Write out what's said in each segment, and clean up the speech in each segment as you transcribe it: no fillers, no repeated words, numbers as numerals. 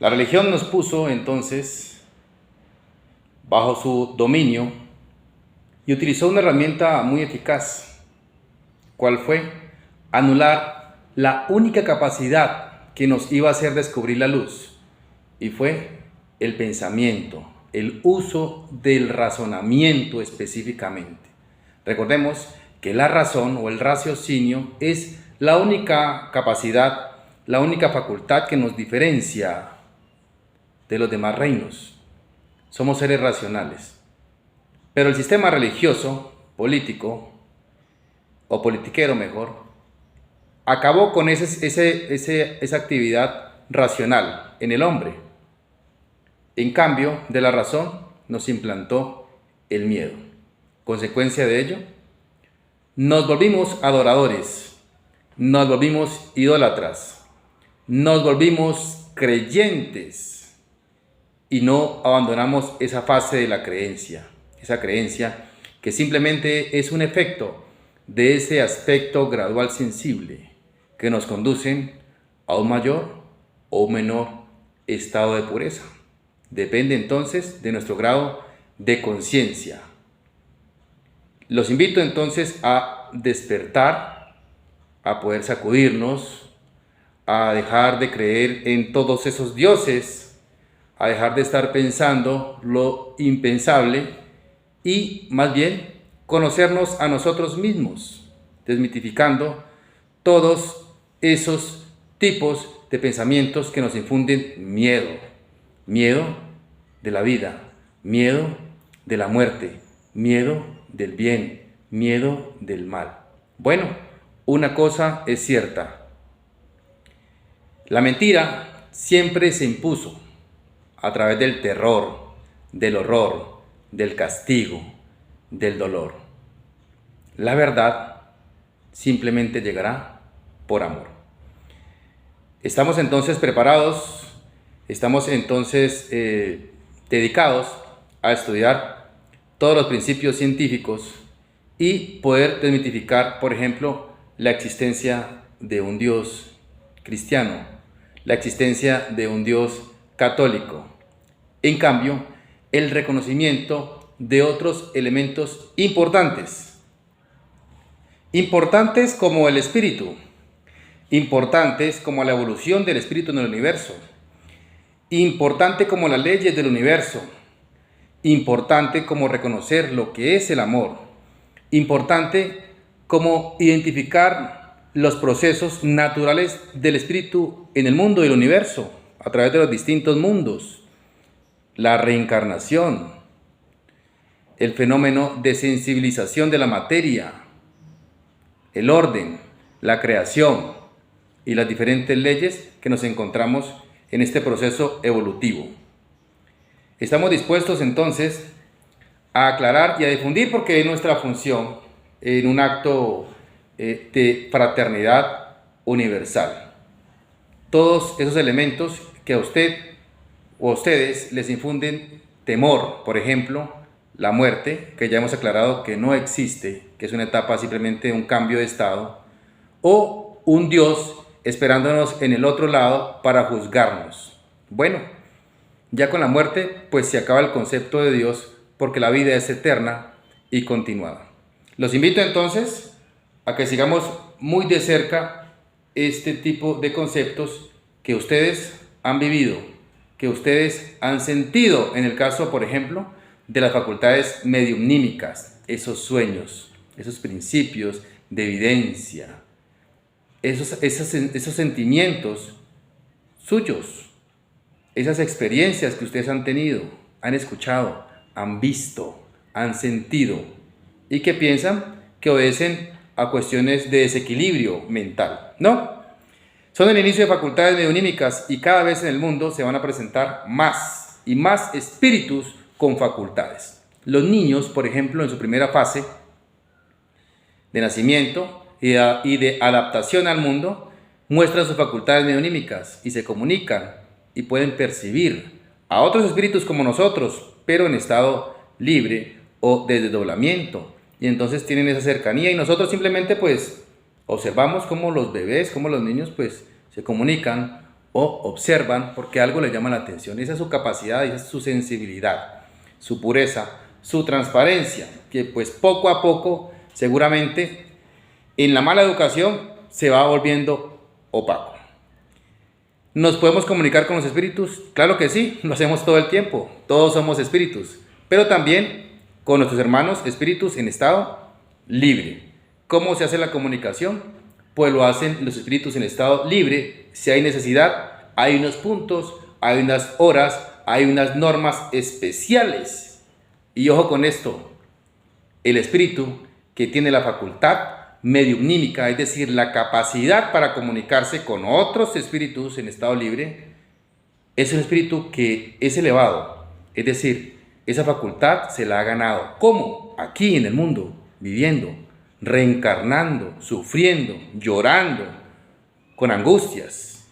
La religión nos puso entonces bajo su dominio y utilizó una herramienta muy eficaz. ¿Cuál fue? Anular la única capacidad que nos iba a hacer descubrir la luz, y fue el pensamiento, el uso del razonamiento específicamente. Recordemos que la razón o el raciocinio es la única capacidad, la única facultad que nos diferencia de los demás reinos. Somos seres racionales. Pero el sistema religioso, político, o politiquero mejor, acabó con esa actividad racional en el hombre. En cambio, de la razón nos implantó el miedo. Consecuencia de ello, nos volvimos adoradores, nos volvimos idólatras, nos volvimos creyentes y no abandonamos esa fase de la creencia, esa creencia que simplemente es un efecto de ese aspecto gradual sensible que nos conducen a un mayor o un menor estado de pureza. Depende entonces de nuestro grado de conciencia. Los invito entonces a despertar, a poder sacudirnos, a dejar de creer en todos esos dioses, a dejar de estar pensando lo impensable y más bien conocernos a nosotros mismos, desmitificando todos esos tipos de pensamientos que nos infunden miedo. Miedo de la vida, miedo de la muerte, miedo del bien, miedo del mal. Bueno, una cosa es cierta. La mentira siempre se impuso a través del terror, del horror, del castigo, del dolor. La verdad simplemente llegará por amor. Estamos entonces preparados, estamos entonces dedicados a estudiar todos los principios científicos y poder desmitificar, por ejemplo, la existencia de un Dios cristiano, la existencia de un Dios católico. En cambio, el reconocimiento de otros elementos importantes como el espíritu, importantes como la evolución del espíritu en el universo, importante como las leyes del universo, importante como reconocer lo que es el amor, importante como identificar los procesos naturales del espíritu en el mundo y el universo, a través de los distintos mundos, la reencarnación, el fenómeno de sensibilización de la materia, el orden, la creación y las diferentes leyes que nos encontramos en este proceso evolutivo. Estamos dispuestos entonces a aclarar y a difundir, porque es nuestra función en un acto de fraternidad universal. Todos esos elementos que a usted o a ustedes les infunden temor, por ejemplo, la muerte, que ya hemos aclarado que no existe, que es una etapa simplemente de un cambio de estado, o un Dios esperándonos en el otro lado para juzgarnos. Bueno, ya con la muerte pues se acaba el concepto de Dios, porque la vida es eterna y continuada. Los invito entonces a que sigamos muy de cerca este tipo de conceptos que ustedes han vivido, que ustedes han sentido en el caso, por ejemplo, de las facultades mediumnímicas, esos sueños, esos principios de evidencia, esos sentimientos suyos, esas experiencias que ustedes han tenido, han escuchado, han visto, han sentido y que piensan que obedecen a cuestiones de desequilibrio mental. No, son el inicio de facultades mediunímicas y cada vez en el mundo se van a presentar más y más espíritus con facultades. Los niños, por ejemplo, en su primera fase de nacimiento y de adaptación al mundo, muestran sus facultades mediunímicas y se comunican y pueden percibir a otros espíritus como nosotros, pero en estado libre o de desdoblamiento. Y entonces tienen esa cercanía y nosotros simplemente pues observamos cómo los bebés, cómo los niños pues se comunican o observan porque algo les llama la atención. Esa es su capacidad, esa es su sensibilidad, su pureza, su transparencia, que pues poco a poco seguramente en la mala educación se va volviendo opaco. ¿Nos podemos comunicar con los espíritus? Claro que sí, lo hacemos todo el tiempo, todos somos espíritus, pero también con nuestros hermanos espíritus en estado libre. ¿Cómo se hace la comunicación? Pues lo hacen los espíritus en estado libre. Si hay necesidad, hay unos puntos, hay unas horas, hay unas normas especiales. Y ojo con esto, el espíritu que tiene la facultad mediumnímica, es decir, la capacidad para comunicarse con otros espíritus en estado libre, es un espíritu que es elevado, es decir, esa facultad se la ha ganado. ¿Cómo? Aquí en el mundo, viviendo, reencarnando, sufriendo, llorando, con angustias.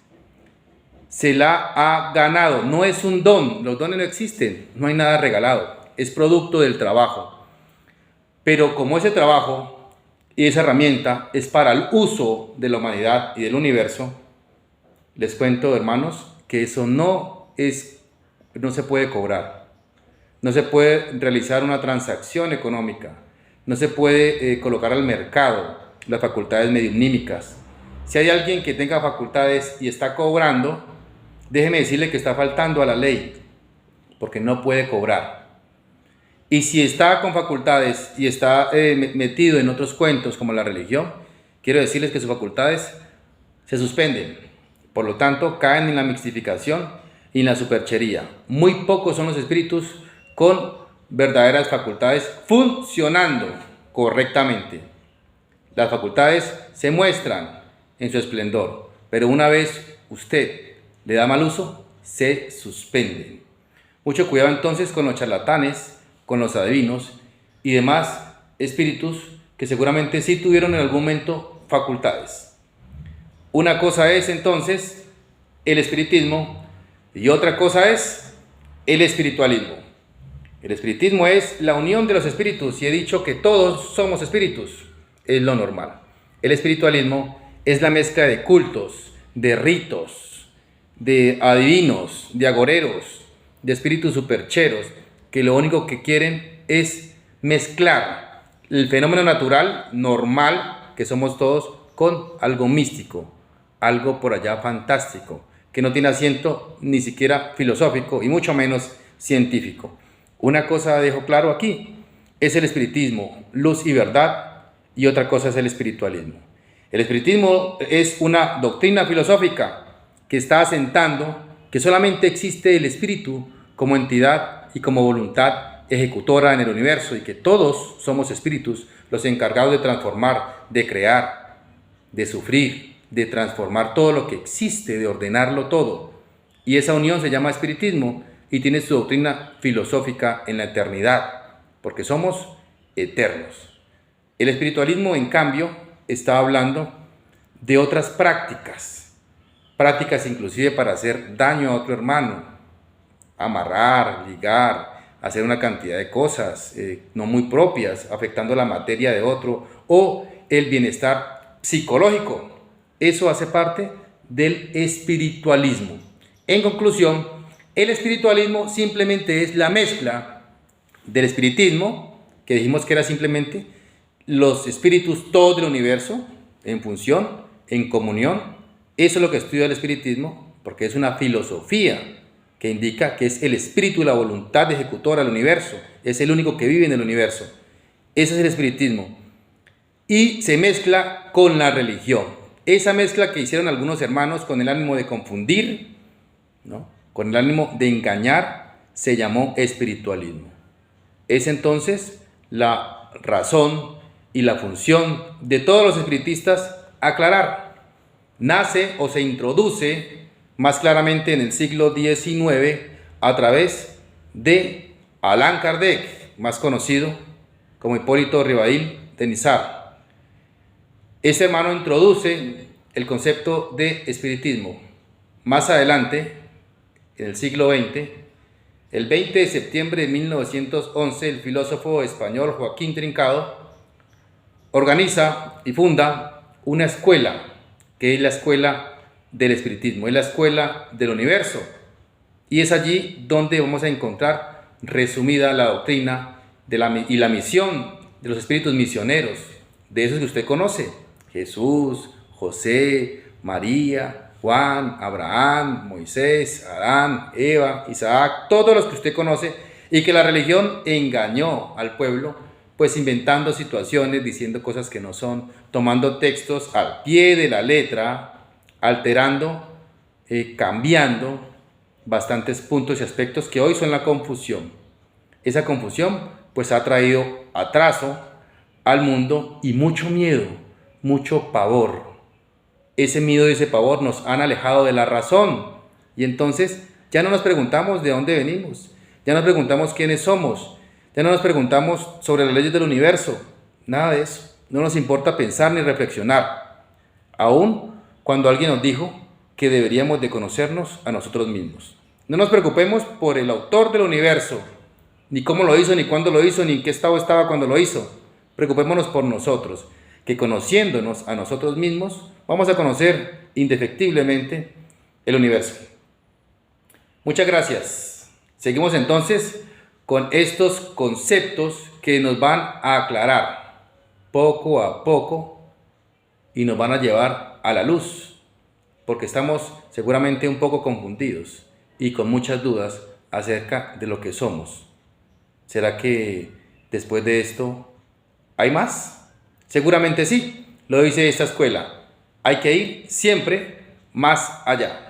Se la ha ganado, no es un don, los dones no existen, no hay nada regalado, es producto del trabajo. Pero como ese trabajo y esa herramienta es para el uso de la humanidad y del universo, les cuento, hermanos, que eso no se puede cobrar. No se puede realizar una transacción económica. No se puede colocar al mercado las facultades mediumnímicas. Si hay alguien que tenga facultades y está cobrando, déjeme decirle que está faltando a la ley, porque no puede cobrar. Y si está con facultades y está metido en otros cuentos como la religión, quiero decirles que sus facultades se suspenden. Por lo tanto, caen en la mixtificación y en la superchería. Muy pocos son los espíritus con verdaderas facultades funcionando correctamente. Las facultades se muestran en su esplendor, pero una vez usted le da mal uso, se suspenden. Mucho cuidado entonces con los charlatanes, con los adivinos y demás espíritus que seguramente sí tuvieron en algún momento facultades. Una cosa es entonces el espiritismo y otra cosa es el espiritualismo. El espiritismo es la unión de los espíritus y he dicho que todos somos espíritus, es lo normal. El espiritualismo es la mezcla de cultos, de ritos, de adivinos, de agoreros, de espíritus supercheros, que lo único que quieren es mezclar el fenómeno natural, normal, que somos todos, con algo místico, algo por allá fantástico, que no tiene asiento ni siquiera filosófico y mucho menos científico. Una cosa dejo claro aquí, es el espiritismo, luz y verdad, y otra cosa es el espiritualismo. El espiritismo es una doctrina filosófica que está asentando que solamente existe el espíritu como entidad y como voluntad ejecutora en el universo y que todos somos espíritus los encargados de transformar, de crear, de sufrir, de transformar todo lo que existe, de ordenarlo todo. Y esa unión se llama espiritismo y tiene su doctrina filosófica en la eternidad, porque somos eternos. El espiritualismo, en cambio, está hablando de otras prácticas inclusive para hacer daño a otro hermano, amarrar, ligar, hacer una cantidad de cosas no muy propias, afectando la materia de otro o el bienestar psicológico. Eso hace parte del espiritualismo. En conclusión, el espiritualismo simplemente es la mezcla del espiritismo, que dijimos que era simplemente los espíritus todos del universo, en función, en comunión. Eso es lo que estudia el espiritismo, porque es una filosofía que indica que es el espíritu y la voluntad ejecutora del universo, es el único que vive en el universo. Ese es el espiritismo. Y se mezcla con la religión. Esa mezcla que hicieron algunos hermanos con el ánimo de confundir, ¿no?, con el ánimo de engañar, se llamó espiritualismo. Es entonces la razón y la función de todos los espiritistas aclarar. Nace o se introduce más claramente en el siglo XIX a través de Allan Kardec, más conocido como Hipólito Rivail de Nizar. Ese hermano introduce el concepto de espiritismo. Más adelante, en el siglo XX, el 20 de septiembre de 1911, el filósofo español Joaquín Trincado organiza y funda una escuela, que es la Escuela del espiritismo, es la escuela del universo. Y es allí donde vamos a encontrar resumida la doctrina y la misión de los espíritus misioneros, de esos que usted conoce: Jesús, José, María, Juan, Abraham, Moisés, Adán, Eva, Isaac, todos los que usted conoce, y que la religión engañó al pueblo, pues inventando situaciones, diciendo cosas que no son, tomando textos al pie de la letra, alterando, cambiando bastantes puntos y aspectos que hoy son la confusión. Esa confusión pues ha traído atraso al mundo y mucho miedo, mucho pavor. Ese miedo y ese pavor nos han alejado de la razón, y entonces ya no nos preguntamos de dónde venimos, ya no nos preguntamos quiénes somos, ya no nos preguntamos sobre las leyes del universo, nada de eso. No nos importa pensar ni reflexionar, aun cuando alguien nos dijo que deberíamos de conocernos a nosotros mismos. No nos preocupemos por el autor del universo, ni cómo lo hizo, ni cuándo lo hizo, ni en qué estado estaba cuando lo hizo. Preocupémonos por nosotros, que conociéndonos a nosotros mismos, vamos a conocer indefectiblemente el universo. Muchas gracias. Seguimos entonces con estos conceptos que nos van a aclarar poco a poco y nos van a llevar a la luz, porque estamos seguramente un poco confundidos y con muchas dudas acerca de lo que somos. ¿Será que después de esto hay más? Seguramente sí, lo dice esta escuela. Hay que ir siempre más allá.